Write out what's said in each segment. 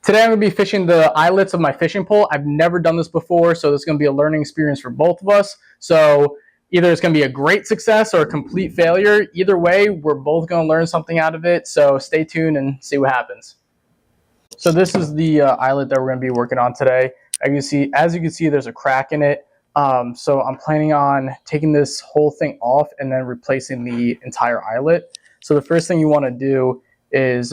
Today I'm going to be fishing the eyelets of my fishing pole. I've never done this before, so this is going to be a learning experience for both of us. So either it's going to be a great success or a complete failure. Either way, we're both going to learn something out of it, so stay tuned and see what happens. So this is the eyelet that we're going to be working on today. As you can see, there's a crack in it. So I'm planning on taking this whole thing off and then replacing the entire eyelet. So the first thing you want to do is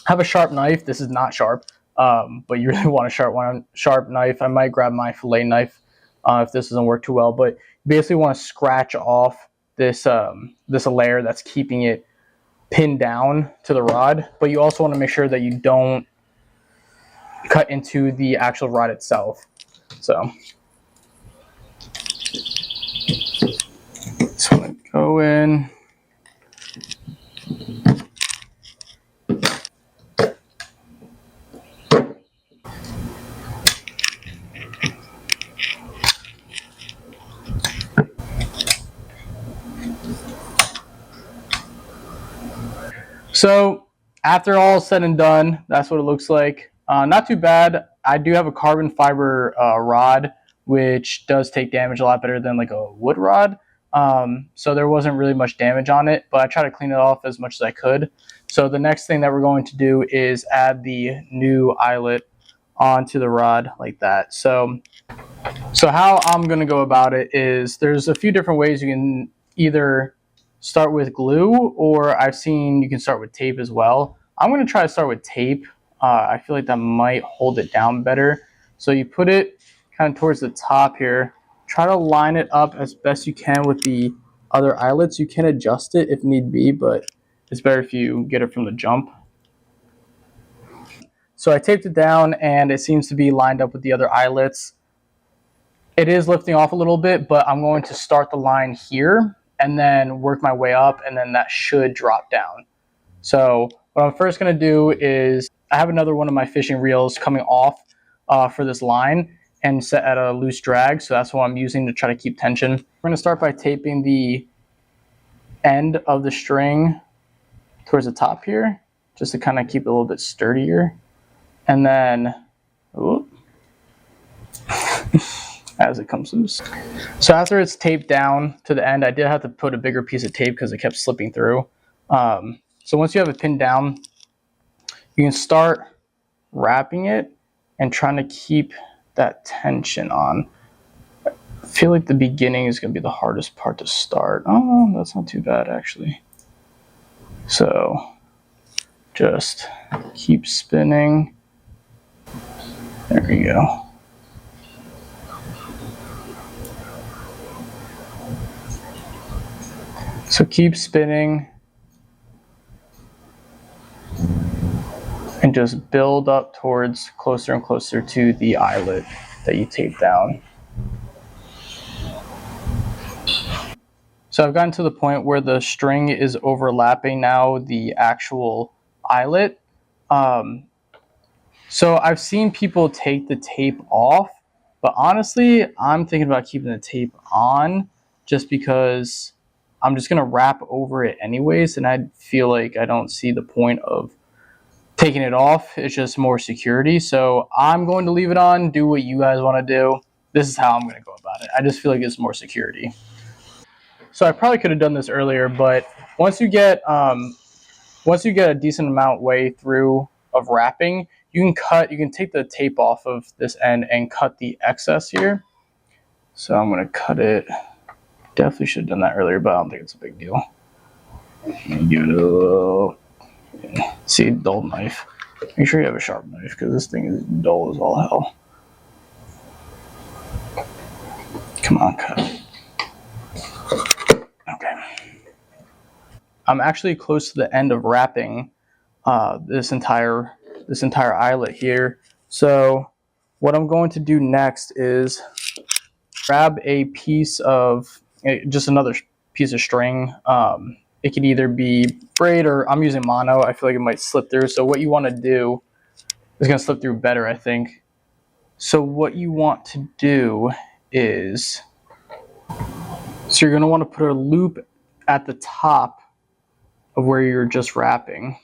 have a sharp knife. This is not sharp, but you really want a sharp knife. I might grab my fillet knife if this doesn't work too well. But you basically want to scratch off this this layer that's keeping it pinned down to the rod. But you also want to make sure that you don't cut into the actual rod itself. So just want to go in. So after all said and done, that's what it looks like. Not too bad. I do have a carbon fiber rod, which does take damage a lot better than like a wood rod. So there wasn't really much damage on it, but I tried to clean it off as much as I could. So the next thing that we're going to do is add the new eyelet onto the rod like that. So how I'm going to go about it is there's a few different ways. You can either start with glue, or I've seen you can start with tape as well. I'm going to try to start with tape. I feel like that might hold it down better. So you put it kind of towards the top here. Try to line it up as best you can with the other eyelets. You can adjust it if need be, but it's better if you get it from the jump. So I taped it down and it seems to be lined up with the other eyelets. It is lifting off a little bit, but I'm going to start the line here and then work my way up, and then that should drop down. So what I'm first going to do is I have another one of my fishing reels coming off for this line and set at a loose drag. So that's what I'm using to try to keep tension. We're going to start by taping the end of the string towards the top here, just to kind of keep it a little bit sturdier. And then, as it comes loose. So after it's taped down to the end, I did have to put a bigger piece of tape because it kept slipping through. So once you have it pinned down, you can start wrapping it and trying to keep that tension on. I feel like the beginning is going to be the hardest part to start. Oh, that's not too bad actually. So just keep spinning. There we go. So keep spinning and just build up towards closer and closer to the eyelet that you tape down. So I've gotten to the point where the string is overlapping now the actual eyelet. So I've seen people take the tape off, but honestly, I'm thinking about keeping the tape on just because I'm just going to wrap over it anyways, and I feel like I don't see the point of taking it off. It's just more security. So I'm going to leave it on, do what you guys want to do. This is how I'm going to go about it. I just feel like it's more security. So I probably could have done this earlier, but once you get a decent amount way through of wrapping, you can take the tape off of this end and cut the excess here. So I'm going to cut it. Definitely should have done that earlier, but I don't think it's a big deal. Give it a little, see, dull knife. Make sure you have a sharp knife because this thing is dull as all hell. Come on, cut. Okay. I'm actually close to the end of wrapping this entire eyelet here. So what I'm going to do next is grab a piece of just another piece of string. It could either be braid or I'm using mono. I feel like it might slip through. So what you want to do is going to slip through better, I think. So what you want to do is, so you're going to want to put a loop at the top of where you're just wrapping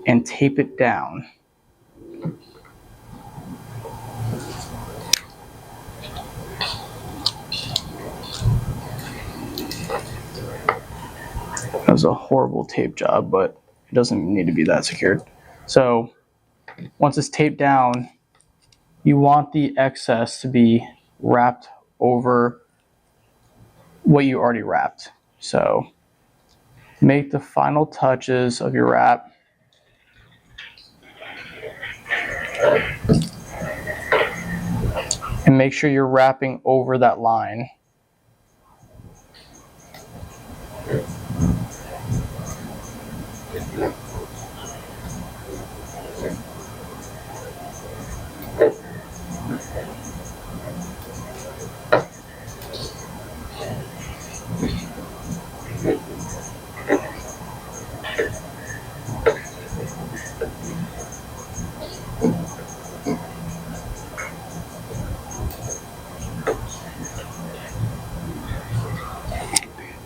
and tape it down. That was a horrible tape job, but it doesn't need to be that secured. So once it's taped down, you want the excess to be wrapped over what you already wrapped. So make the final touches of your wrap. And make sure you're wrapping over that line.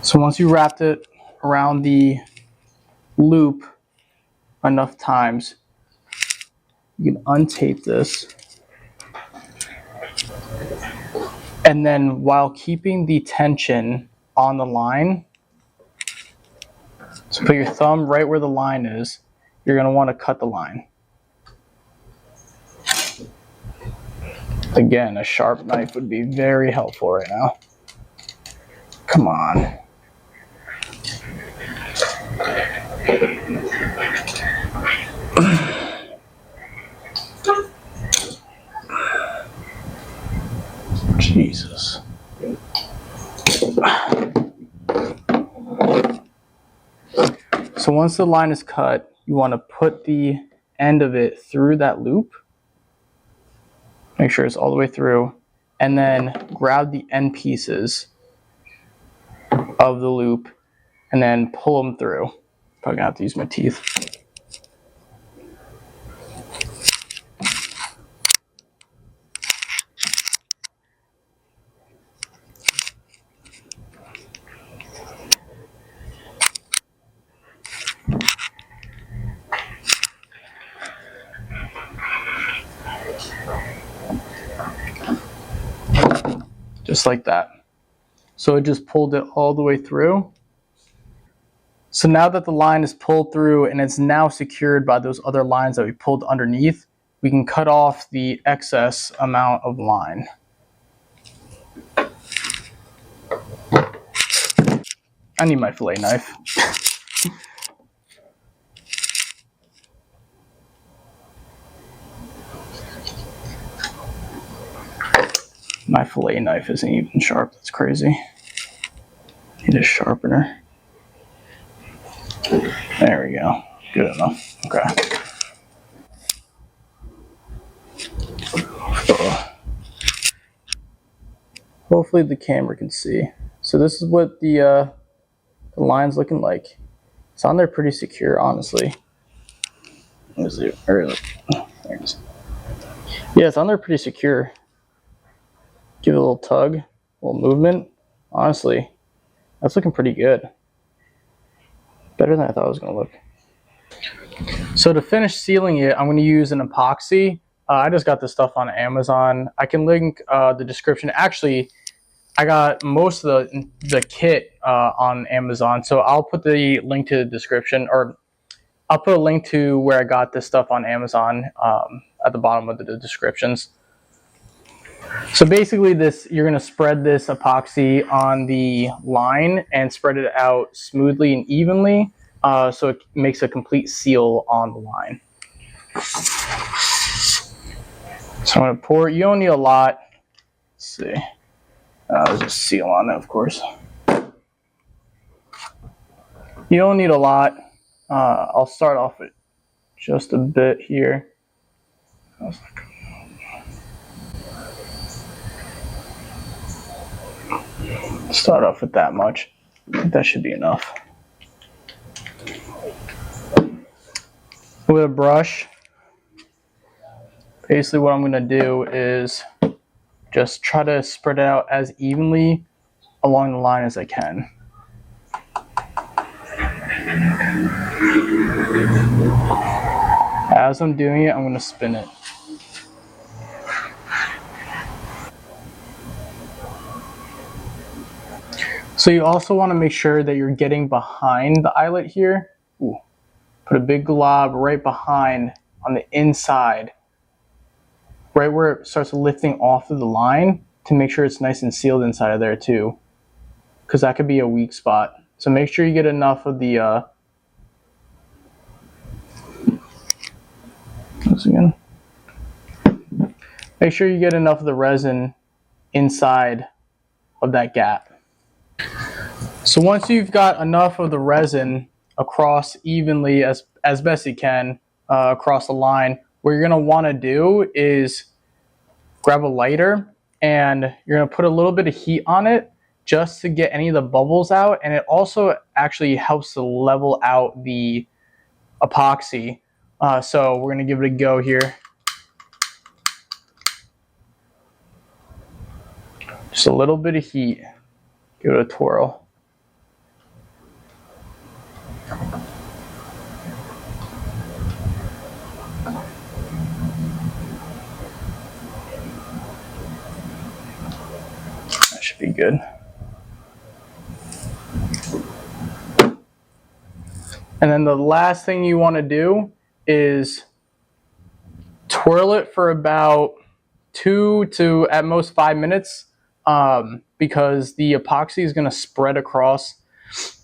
So once you wrapped it around the loop enough times, you can untape this. And then while keeping the tension on the line, so put your thumb right where the line is, you're going to want to cut the line. Again, a sharp knife would be very helpful right now. Come on. Jesus. So once the line is cut, you want to put the end of it through that loop. Make sure it's all the way through. And then grab the end pieces of the loop and then pull them through. Probably gonna have to use my teeth. Just like that. So it just pulled it all the way through. So now that the line is pulled through and it's now secured by those other lines that we pulled underneath, we can cut off the excess amount of line. I need my fillet knife. My fillet knife isn't even sharp. That's crazy. Need a sharpener. There we go. Good enough. Okay. Hopefully the camera can see. So this is what the line's looking like. It's on there pretty secure, honestly. Let me see. There it is. Yeah, it's on there pretty secure. Give it a little tug, a little movement. Honestly, that's looking pretty good. Better than I thought it was going to look. So to finish sealing it, I'm going to use an epoxy. I just got this stuff on Amazon. I can link the description. Actually, I got most of the kit on Amazon, so I'll put the link to the description, or I'll put a link to where I got this stuff on Amazon at the bottom of the descriptions. So basically you're going to spread this epoxy on the line and spread it out smoothly and evenly so it makes a complete seal on the line. So I'm going to pour it. You don't need a lot. Let's see. There's a seal on it, of course. You don't need a lot. I'll start off with just a bit here. Start off with that much. I think that should be enough. With a brush, basically what I'm going to do is just try to spread it out as evenly along the line as I can. As I'm doing it, I'm going to spin it. So you also want to make sure that you're getting behind the eyelet here. Ooh. Put a big glob right behind on the inside, right where it starts lifting off of the line, to make sure it's nice and sealed inside of there too, because that could be a weak spot. So make sure you get enough of the make sure you get enough of the resin inside of that gap. So once you've got enough of the resin across evenly as best you can across the line, what you're going to want to do is grab a lighter and you're going to put a little bit of heat on it just to get any of the bubbles out, and it also actually helps to level out the epoxy. So we're going to give it a go here. Just a little bit of heat. Give it a twirl. That should be good. And then the last thing you want to do is twirl it for about 2 to at most 5 minutes, because the epoxy is going to spread across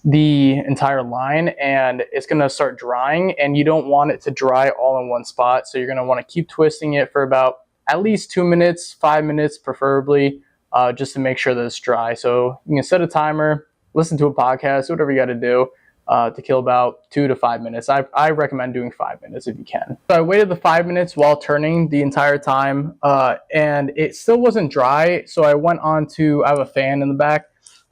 the entire line and it's going to start drying, and you don't want it to dry all in one spot. So you're going to want to keep twisting it for about at least 2 minutes, 5 minutes preferably, just to make sure that it's dry. So you can set a timer, listen to a podcast, whatever you got to do to kill about 2 to 5 minutes. I recommend doing 5 minutes if you can. So I waited the 5 minutes while turning the entire time, and it still wasn't dry. So I went on to, I have a fan in the back.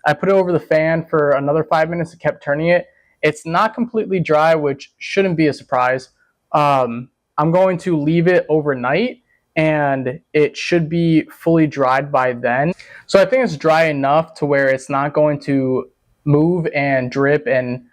I put it over the fan for another 5 minutes and kept turning it. It's not completely dry, which shouldn't be a surprise. I'm going to leave it overnight and it should be fully dried by then. So I think it's dry enough to where it's not going to move and drip and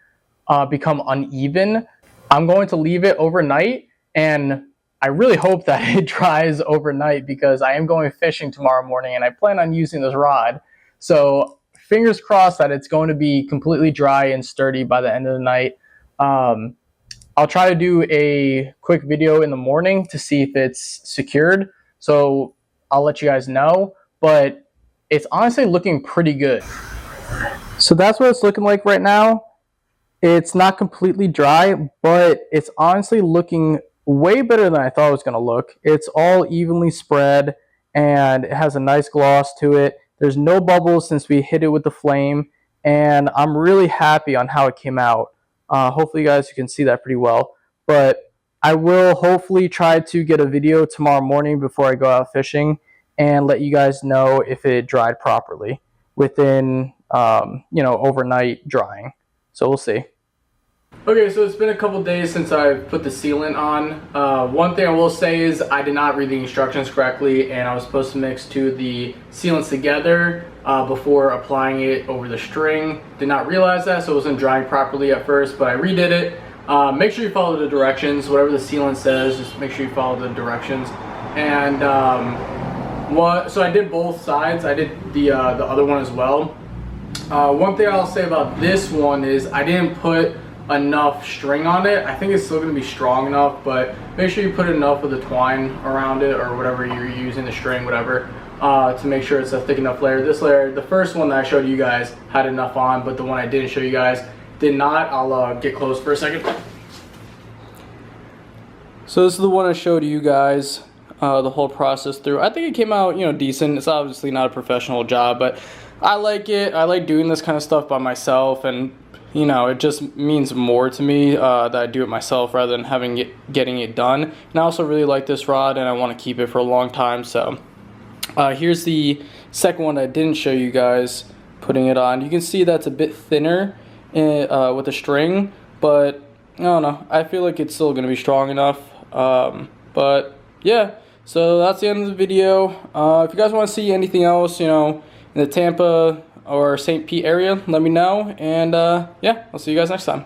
become uneven. I'm going to leave it overnight, and I really hope that it dries overnight because I am going fishing tomorrow morning and I plan on using this rod. So fingers crossed that it's going to be completely dry and sturdy by the end of the night. I'll try to do a quick video in the morning to see if it's secured. So I'll let you guys know, but it's honestly looking pretty good. So that's what it's looking like right now. It's not completely dry, but it's honestly looking way better than I thought it was going to look. It's all evenly spread and it has a nice gloss to it. There's no bubbles since we hit it with the flame, and I'm really happy on how it came out. Hopefully you guys can see that pretty well, but I will hopefully try to get a video tomorrow morning before I go out fishing and let you guys know if it dried properly within overnight drying. So we'll see. Okay, so it's been a couple days since I put the sealant on. One thing I will say is I did not read the instructions correctly, and I was supposed to mix two of the sealants together before applying it over the string. Did not realize that, so it wasn't drying properly at first, but I redid it. Make sure you follow the directions. Whatever the sealant says, just make sure you follow the directions. And so I did both sides. I did the other one as well. One thing I'll say about this one is I didn't put enough string on it. I think it's still going to be strong enough, but make sure you put enough of the twine around it or whatever you're using, the string, whatever, to make sure it's a thick enough layer. This layer, the first one that I showed you guys, had enough on, but the one I didn't show you guys did not. I'll get close for a second. So this is the one I showed you guys the whole process through. I think it came out, decent. It's obviously not a professional job, but I like it. I like doing this kind of stuff by myself, and it just means more to me that I do it myself rather than getting it done. And I also really like this rod, and I want to keep it for a long time. So here's the second one I didn't show you guys putting it on. You can see that's a bit thinner with the string, but I don't know. I feel like it's still going to be strong enough. But yeah, so that's the end of the video. If you guys want to see anything else, in the Tampa or St. Pete area, let me know, and yeah, I'll see you guys next time.